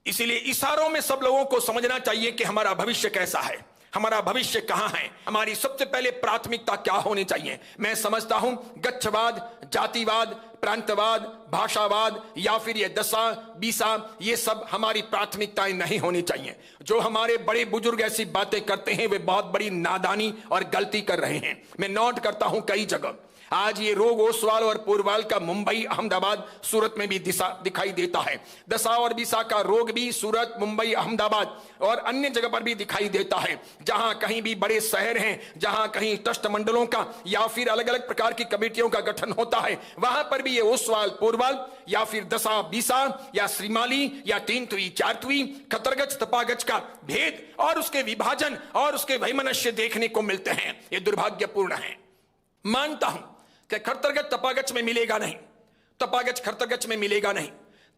इसीलिए इशारों में सब लोगों को समझना चाहिए कि हमारा भविष्य कैसा है, हमारा भविष्य कहां है, हमारी सबसे पहले प्राथमिकता क्या होनी चाहिए। मैं समझता हूं गच्छवाद, जातिवाद, प्रांतवाद, भाषावाद या फिर ये दशा बीसा, ये सब हमारी प्राथमिकताएं नहीं होनी चाहिए। जो हमारे बड़े बुजुर्ग ऐसी बातें करते हैं वे बहुत बड़ी नादानी और गलती कर रहे हैं। मैं नोट करता हूं कई जगह आज ये रोग ओसवाल और पूर्वाल का मुंबई, अहमदाबाद, सूरत में भी दिखाई देता है। दशा और बीसा का रोग भी सूरत, मुंबई, अहमदाबाद और अन्य जगह पर भी दिखाई देता है। जहां कहीं भी बड़े शहर हैं, जहां कहीं ट्रस्ट मंडलों का या फिर अलग अलग प्रकार की कमेटियों का गठन होता है, वहां पर भी ये ओसवाल, पूर्वाल या फिर दशा बीसा या श्रीमाली या तीनतुई, चारतुई, खतरगच, तपागच का भेद और उसके विभाजन और उसके वैमनस्य देखने को मिलते हैं। ये दुर्भाग्यपूर्ण है। मानता हूं कि खतरगच तपागच में मिलेगा नहीं, तपागच खतरगच में मिलेगा नहीं,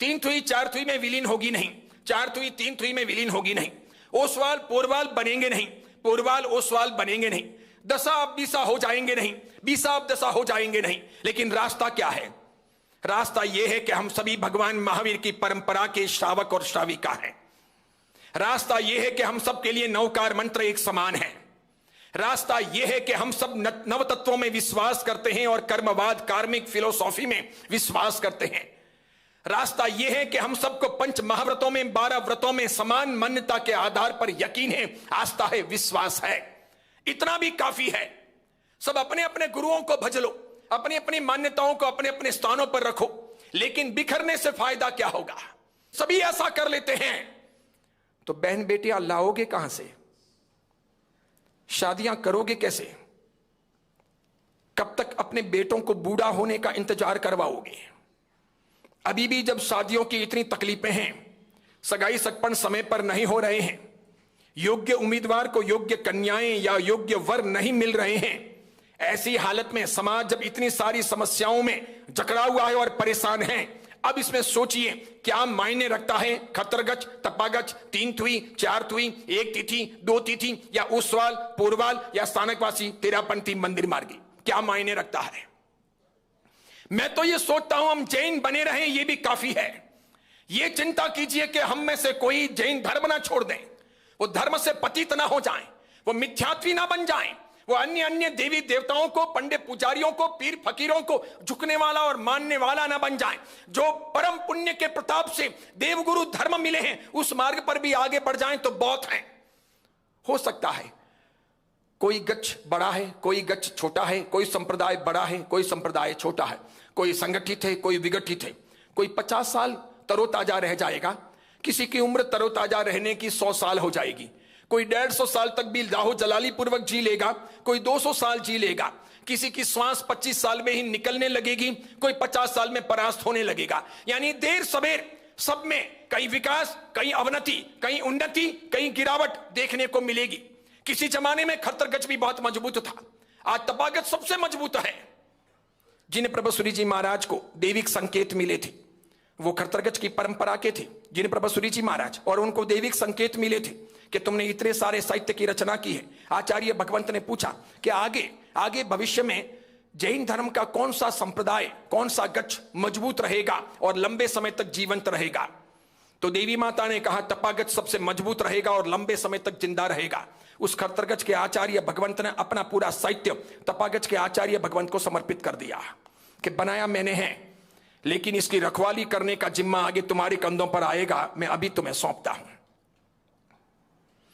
तीनतुई चारतुई में विलीन होगी नहीं, चारतुई तीनतुई में विलीन होगी नहीं, ओसवाल पूर्वाल बनेंगे नहीं, पूर्वाल ओसवाल बनेंगे नहीं, दशा अब बीसा हो जाएंगे नहीं, बीसा अब दशा हो जाएंगे नहीं। लेकिन रास्ता क्या है? रास्ता यह है कि हम सभी भगवान महावीर की परंपरा के श्रावक और श्राविका हैं। रास्ता यह है कि हम सबके लिए नवकार मंत्र एक समान है। रास्ता यह है कि हम सब नव तत्वों में विश्वास करते हैं और कर्मवाद, कार्मिक फिलोसॉफी में विश्वास करते हैं। रास्ता यह है कि हम सबको पंच महाव्रतों में, 12 व्रतों में समान मान्यता के आधार पर यकीन है, आस्था है, विश्वास है। इतना भी काफी है। सब अपने अपने गुरुओं को भज लो, अपनी अपनी मान्यताओं को अपने अपने स्थानों पर रखो, लेकिन बिखरने से फायदा क्या होगा? सभी ऐसा कर लेते हैं तो बहन बेटियां लाओगे कहां से? शादियां करोगे कैसे? कब तक अपने बेटों को बूढ़ा होने का इंतजार करवाओगे? अभी भी जब शादियों की इतनी तकलीफें हैं, सगाई सगपन समय पर नहीं हो रहे हैं, योग्य उम्मीदवार को योग्य कन्याएं या योग्य वर नहीं मिल रहे हैं, ऐसी हालत में समाज जब इतनी सारी समस्याओं में जकड़ा हुआ है और परेशान है, अब इसमें सोचिए क्या मायने रखता है खतरगच, तपागच, तीनतुई, चारतुई, एक तिथि, दो तिथि या ओसवाल, पूर्वाल या स्थानकवासी, तेरापंथी, मंदिर मार्गी? क्या मायने रखता है? मैं तो ये सोचता हूं हम जैन बने रहें, ये भी काफी है। ये चिंता कीजिए कि हम में से कोई जैन धर्म ना छोड़ दें, वो धर्म से पतित ना हो जाएं, वो मिथ्यात्वी ना बन जाएं, वो अन्य अन्य देवी देवताओं को, पंडित पुजारियों को, पीर फकीरों को झुकने वाला और मानने वाला ना बन जाएं। जो परम पुण्य के प्रताप से देवगुरु धर्म मिले हैं उस मार्ग पर भी आगे बढ़ जाएं तो बहुत है। हो सकता है कोई गच्छ बड़ा है, कोई गच्छ छोटा है, कोई संप्रदाय बड़ा है, कोई संप्रदाय छोटा है, कोई संगठित है, कोई विघटित है। कोई 50 साल तरोताजा रह जाएगा, किसी की उम्र तरोताजा रहने की 100 साल हो जाएगी, कोई 150 साल तक भी लाहो जलाली पूर्वक जी लेगा, कोई 200 साल जी लेगा, किसी की श्वास 25 साल में ही निकलने लगेगी, कोई 50 साल में परास्त होने लगेगा। यानी देर सवेर सब में कहीं विकास, कहीं अवनति, कहीं उन्नति, कहीं गिरावट देखने को मिलेगी। किसी जमाने में खतरगच भी बहुत मजबूत था, आज तपागत सबसे मजबूत है। जिन प्रभुसुरी जी महाराज को दैविक संकेत मिले थे वो खतरगच की परंपरा के थे। जिन प्रभुसुरी जी महाराज और उनको दैविक संकेत मिले थे कि तुमने इतने सारे साहित्य की रचना की है। आचार्य भगवंत ने पूछा कि आगे भविष्य में जैन धर्म का कौन सा संप्रदाय, कौन सा गच्छ मजबूत रहेगा और लंबे समय तक जीवंत रहेगा? तो देवी माता ने कहा तपागच सबसे मजबूत रहेगा और लंबे समय तक जिंदा रहेगा। उस खतरगच के आचार्य भगवंत ने अपना पूरा साहित्य तपागच के आचार्य भगवंत को समर्पित कर दिया कि बनाया मैंने है, लेकिन इसकी रखवाली करने का जिम्मा आगे तुम्हारे कंधों पर आएगा, मैं अभी तुम्हें सौंपता हूं।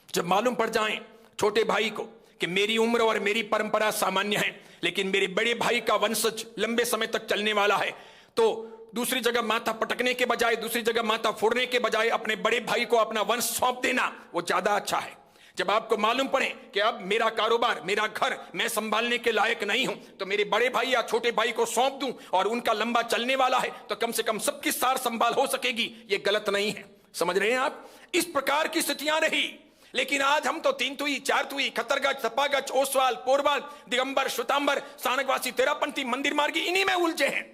जब मालूम पड़ जाए छोटे भाई को कि मेरी उम्र और मेरी परंपरा सामान्य है, लेकिन मेरे बड़े भाई का वंशज लंबे समय तक चलने वाला है, तो दूसरी जगह माथा पटकने के बजाय, दूसरी जगह माथा फोड़ने के बजाय अपने बड़े भाई को अपना वंश सौंप देना वो ज्यादा अच्छा है। जब आपको मालूम पड़े कि अब मेरा कारोबार, मेरा घर मैं संभालने के लायक नहीं हूं, तो मेरे बड़े भाई या छोटे भाई को सौंप दूं और उनका लंबा चलने वाला है तो कम से कम सबकी सार संभाल हो सकेगी। ये गलत नहीं है। समझ रहे हैं आप? इस प्रकार की स्थितियां रही। लेकिन आज हम तो तीनतुई, चारतुई, खतरगच, तपागच, ओसवाल, पूर्वाल, दिगंबर, श्वेतांबर, स्थानकवासी, तेरापंथी, मंदिर मार्गी, इन्हीं में उलझे हैं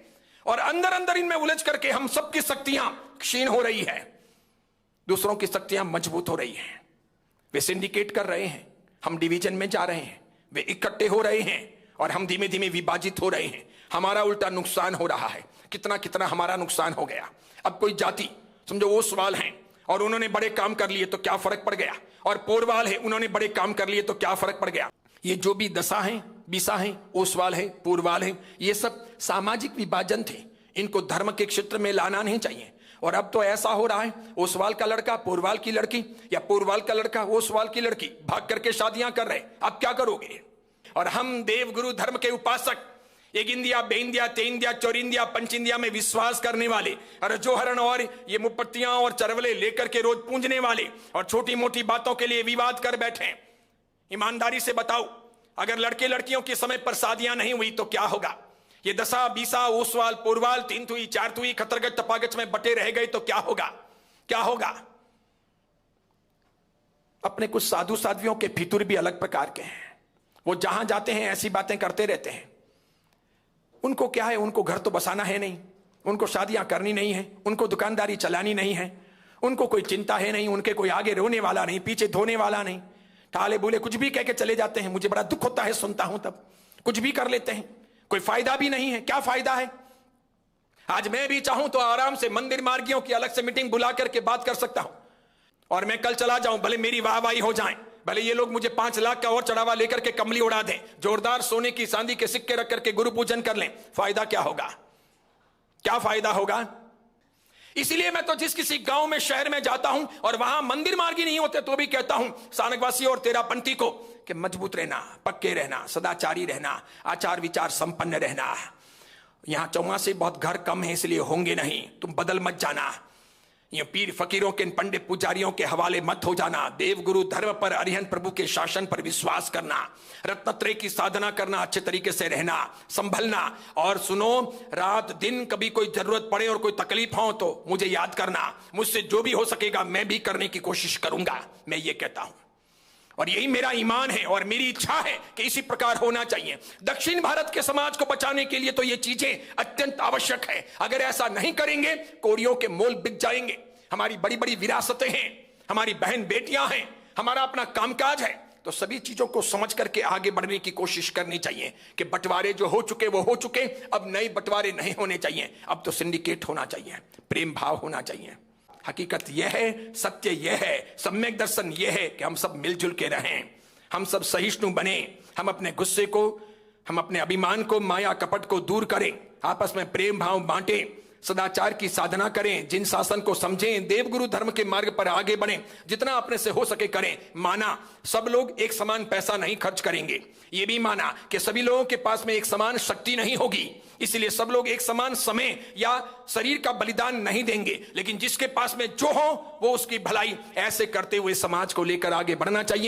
और अंदर अंदर इनमें उलझ करके हम सबकी शक्तियां क्षीण हो रही है, दूसरों की शक्तियां मजबूत हो रही हैं। वे सिंडिकेट कर रहे हैं, हम डिवीजन में जा रहे हैं, वे इकट्ठे हो रहे हैं और हम धीमे धीमे विभाजित हो रहे हैं। हमारा उल्टा नुकसान हो रहा है। कितना कितना हमारा नुकसान हो गया। अब कोई जाति समझो ओसवाल हैं और उन्होंने बड़े काम कर लिए तो क्या फर्क पड़ गया, और पोरवाल है उन्होंने बड़े काम कर लिए तो क्या फर्क पड़ गया। ये जो भी दशा है, बीसा है, ओसवाल है, पोरवाल है, ये सब सामाजिक विभाजन थे, इनको धर्म के क्षेत्र में लाना नहीं चाहिए। और अब तो ऐसा हो रहा है, ओसवाल का लड़का पोरवाल की लड़की या पोरवाल का लड़का ओसवाल की लड़की भाग करके शादियां कर रहे। अब क्या करोगे। और हम देवगुरु धर्म के उपासक, एक इंदिया, बे इंदिया, ते इंदिया, चौर इंदिया, पंच इंदिया में विश्वास करने वाले, रजोहरण और ये मुपत्तियां और चरवले लेकर के रोज पूंजने वाले और छोटी मोटी बातों के लिए विवाद कर बैठे। ईमानदारी से बताओ, अगर लड़के लड़कियों के समय पर शादियां नहीं हुई तो क्या होगा। ये दशा, बीसा, ओसवाल, पोरवाल, तीन तुई, चार तुई, खतरगच, तपागच में बटे रह गए तो क्या होगा, क्या होगा। अपने कुछ साधु साध्वियों के फितूर भी अलग प्रकार के हैं, वो जहां जाते हैं ऐसी बातें करते रहते हैं। उनको क्या है, उनको घर तो बसाना है नहीं, उनको शादियां करनी नहीं है, उनको दुकानदारी चलानी नहीं है, उनको कोई चिंता है नहीं, उनके कोई आगे रोने वाला नहीं, पीछे धोने वाला नहीं, टाले बोले कुछ भी कह के चले जाते हैं। मुझे बड़ा दुख होता है सुनता हूं, तब कुछ भी कर लेते हैं, कोई फायदा भी नहीं है। क्या फायदा है। आज मैं भी चाहूं तो आराम से मंदिर मार्गियों की अलग से मीटिंग बुला करके बात कर सकता हूं, और मैं कल चला जाऊं, भले मेरी वाहवाही हो जाए, भले ये लोग मुझे 5 लाख का और चढ़ावा लेकर के कमली उड़ा दें, जोरदार सोने की चांदी के सिक्के रख करके गुरु पूजन कर लें, फायदा क्या होगा, क्या फायदा होगा। इसलिए मैं तो जिस किसी गांव में, शहर में जाता हूं और वहां मंदिर मार्गी नहीं होते तो भी कहता हूं सानकवासी और तेरा पंथी को कि मजबूत रहना, पक्के रहना, सदाचारी रहना, आचार विचार संपन्न रहना। यहां चौमासे बहुत घर कम है इसलिए होंगे नहीं, तुम बदल मत जाना। ये पीर फकीरों के, पंडित पुजारियों के हवाले मत हो जाना। देवगुरु धर्म पर, अरिहंत प्रभु के शासन पर विश्वास करना, रत्नत्रय की साधना करना, अच्छे तरीके से रहना, संभलना। और सुनो, रात दिन कभी कोई जरूरत पड़े और कोई तकलीफ हो तो मुझे याद करना, मुझसे जो भी हो सकेगा मैं भी करने की कोशिश करूंगा। मैं ये कहता हूं और यही मेरा ईमान है और मेरी इच्छा है कि इसी प्रकार होना चाहिए। दक्षिण भारत के समाज को बचाने के लिए तो ये चीजें अत्यंत आवश्यक है। अगर ऐसा नहीं करेंगे, कौड़ियों के मोल बिक जाएंगे। हमारी बड़ी बड़ी विरासतें हैं, हमारी बहन बेटियां हैं, हमारा अपना कामकाज है, तो सभी चीजों को समझ करके आगे बढ़ने की कोशिश करनी चाहिए कि बंटवारे जो हो चुके वो हो चुके, अब नए बंटवारे नहीं होने चाहिए। अब तो सिंडिकेट होना चाहिए, प्रेम भाव होना चाहिए। हकीकत यह है, सत्य यह है, सम्यक दर्शन यह है कि हम सब मिलजुल के रहें, हम सब सहिष्णु बने, हम अपने गुस्से को, हम अपने अभिमान को, माया कपट को दूर करें, आपस में प्रेम भाव बांटें, सदाचार की साधना करें, जिन शासन को समझें, देवगुरु धर्म के मार्ग पर आगे बढ़ें, जितना अपने से हो सके करें। माना सब लोग एक समान पैसा नहीं खर्च करेंगे, ये भी माना कि सभी लोगों के पास में एक समान शक्ति नहीं होगी, इसलिए सब लोग एक समान समय या शरीर का बलिदान नहीं देंगे, लेकिन जिसके पास में जो हो वो उसकी भलाई, ऐसे करते हुए समाज को लेकर आगे बढ़ना चाहिए।